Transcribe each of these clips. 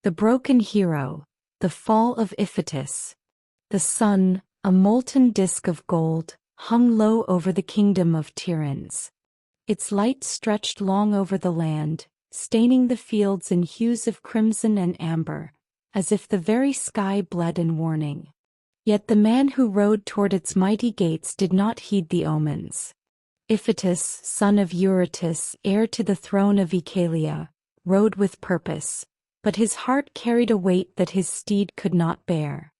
The broken hero, the fall of Iphitus. The sun, a molten disk of gold, hung low over the kingdom of Tiryns. Its light stretched long over the land, staining the fields in hues of crimson and amber, as if the very sky bled in warning. Yet the man who rode toward its mighty gates did not heed the omens. Iphitus, son of Eurytus, heir to the throne of Oechalia, rode with purpose, but his heart carried a weight that his steed could not bear.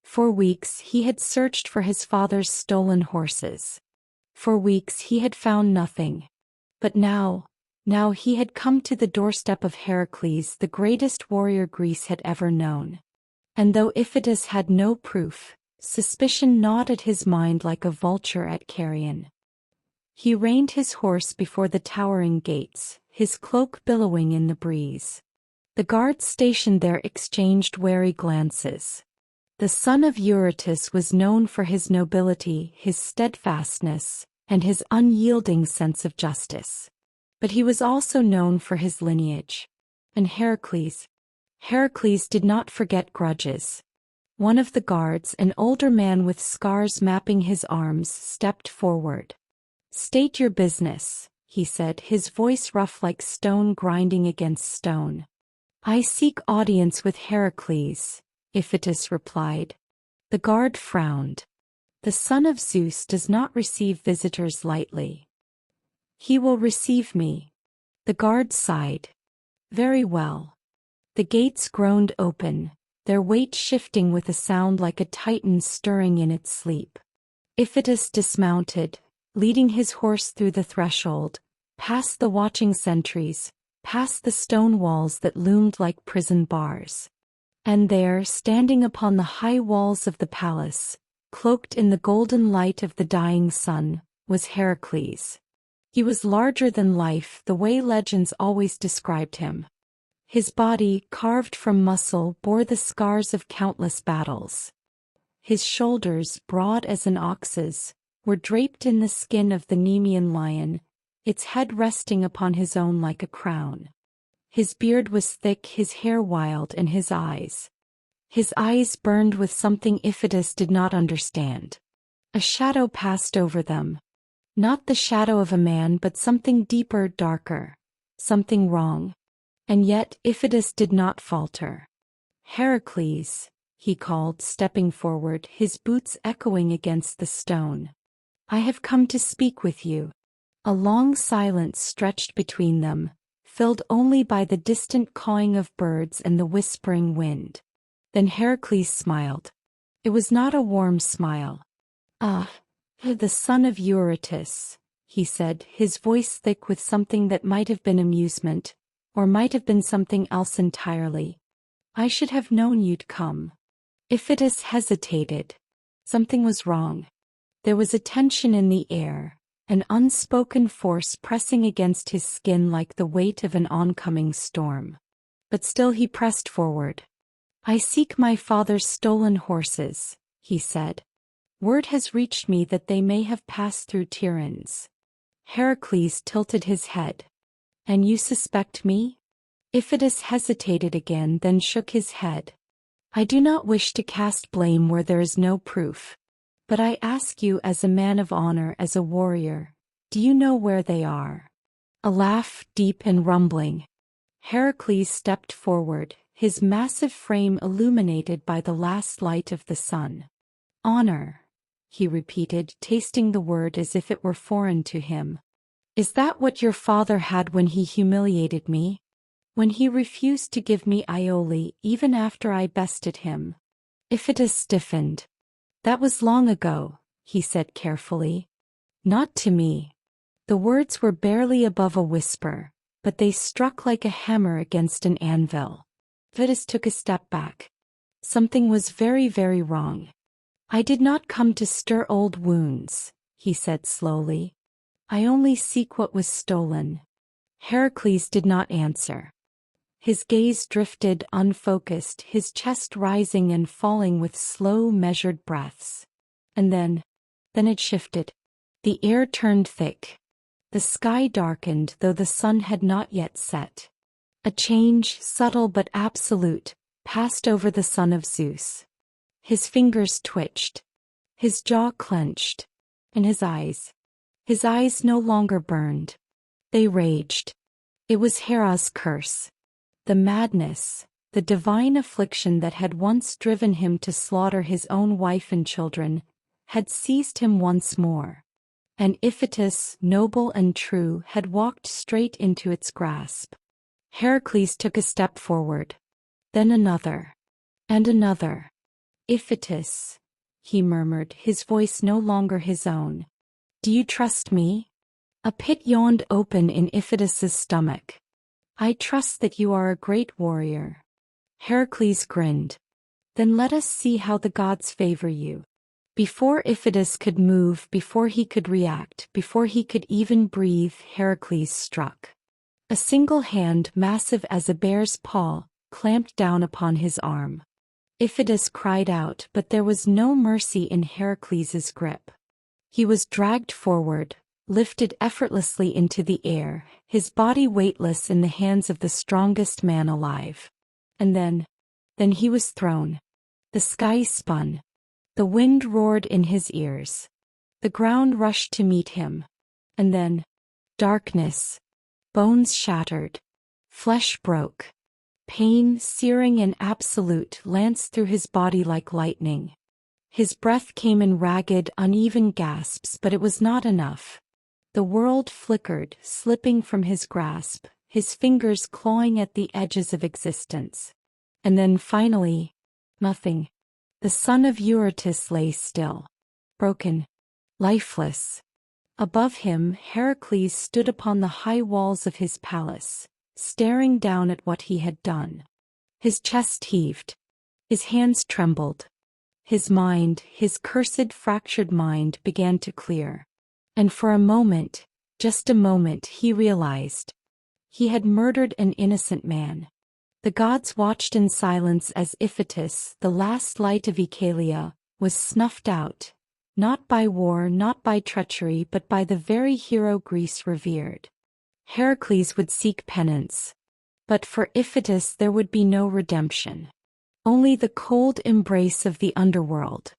For weeks he had searched for his father's stolen horses. For weeks he had found nothing. But now he had come to the doorstep of Heracles, the greatest warrior Greece had ever known. And though Iphitus had no proof, suspicion gnawed at his mind like a vulture at carrion. He reined his horse before the towering gates, his cloak billowing in the breeze. The guards stationed there exchanged wary glances. The son of Eurytus was known for his nobility, his steadfastness, and his unyielding sense of justice. But he was also known for his lineage. And Heracles did not forget grudges. One of the guards, an older man with scars mapping his arms, stepped forward. "State your business," he said, his voice rough like stone grinding against stone. "I seek audience with Heracles," Iphitus replied. The guard frowned. "The son of Zeus does not receive visitors lightly." "He will receive me." The guard sighed. "Very well." The gates groaned open, their weight shifting with a sound like a titan stirring in its sleep. Iphitus dismounted, leading his horse through the threshold, past the watching sentries, past the stone walls that loomed like prison bars. And there, standing upon the high walls of the palace, cloaked in the golden light of the dying sun, was Heracles. He was larger than life, the way legends always described him. His body, carved from muscle, bore the scars of countless battles. His shoulders, broad as an ox's, were draped in the skin of the Nemean lion, its head resting upon his own like a crown. His beard was thick, his hair wild, and his eyes burned with something Iphitus did not understand. A shadow passed over them. Not the shadow of a man, but something deeper, darker. Something wrong. And yet Iphitus did not falter. "Heracles," he called, stepping forward, his boots echoing against the stone. "I have come to speak with you." A long silence stretched between them, filled only by the distant cawing of birds and the whispering wind. Then Heracles smiled. It was not a warm smile. "Ah, the son of Eurytus," he said, his voice thick with something that might have been amusement, or might have been something else entirely. "I should have known you'd come." Iphitus hesitated. Something was wrong. There was a tension in the air, an unspoken force pressing against his skin like the weight of an oncoming storm. But still he pressed forward. "I seek my father's stolen horses," he said. "Word has reached me that they may have passed through Tiryns." Heracles tilted his head. "And you suspect me?" Iphitus hesitated again, then shook his head. "I do not wish to cast blame where there is no proof. But I ask you as a man of honor, as a warrior, do you know where they are?" A laugh, deep and rumbling. Heracles stepped forward, his massive frame illuminated by the last light of the sun. "Honor," he repeated, tasting the word as if it were foreign to him. "Is that what your father had when he humiliated me? When he refused to give me Iole even after I bested him?" Iphitus stiffened. "That was long ago," he said carefully. "Not to me." The words were barely above a whisper, but they struck like a hammer against an anvil. Iphitus took a step back. Something was very, very wrong. "I did not come to stir old wounds," he said slowly. "I only seek what was stolen." Heracles did not answer. His gaze drifted, unfocused, his chest rising and falling with slow, measured breaths. And then it shifted. The air turned thick. The sky darkened, though the sun had not yet set. A change, subtle but absolute, passed over the son of Zeus. His fingers twitched. His jaw clenched. And his eyes no longer burned. They raged. It was Hera's curse. The madness, the divine affliction that had once driven him to slaughter his own wife and children, had seized him once more. And Iphitus, noble and true, had walked straight into its grasp. Heracles took a step forward. Then another. And another. "Iphitus," he murmured, his voice no longer his own. "Do you trust me?" A pit yawned open in Iphitus's stomach. "I trust that you are a great warrior." Heracles grinned. "Then let us see how the gods favor you." Before Iphitus could move, before he could react, before he could even breathe, Heracles struck. A single hand, massive as a bear's paw, clamped down upon his arm. Iphitus cried out, but there was no mercy in Heracles's grip. He was dragged forward, lifted effortlessly into the air, his body weightless in the hands of the strongest man alive. And then he was thrown. The sky spun. The wind roared in his ears. The ground rushed to meet him. And then darkness. Bones shattered. Flesh broke. Pain, searing and absolute, lanced through his body like lightning. His breath came in ragged, uneven gasps, but it was not enough. The world flickered, slipping from his grasp, his fingers clawing at the edges of existence. And then finally, nothing. The son of Eurytus lay still. Broken. Lifeless. Above him, Heracles stood upon the high walls of his palace, staring down at what he had done. His chest heaved. His hands trembled. His mind, his cursed fractured mind, began to clear. And for a moment, just a moment, he realized. He had murdered an innocent man. The gods watched in silence as Iphitus, the last light of Oechalia, was snuffed out, not by war, not by treachery, but by the very hero Greece revered. Heracles would seek penance. But for Iphitus there would be no redemption. Only the cold embrace of the underworld.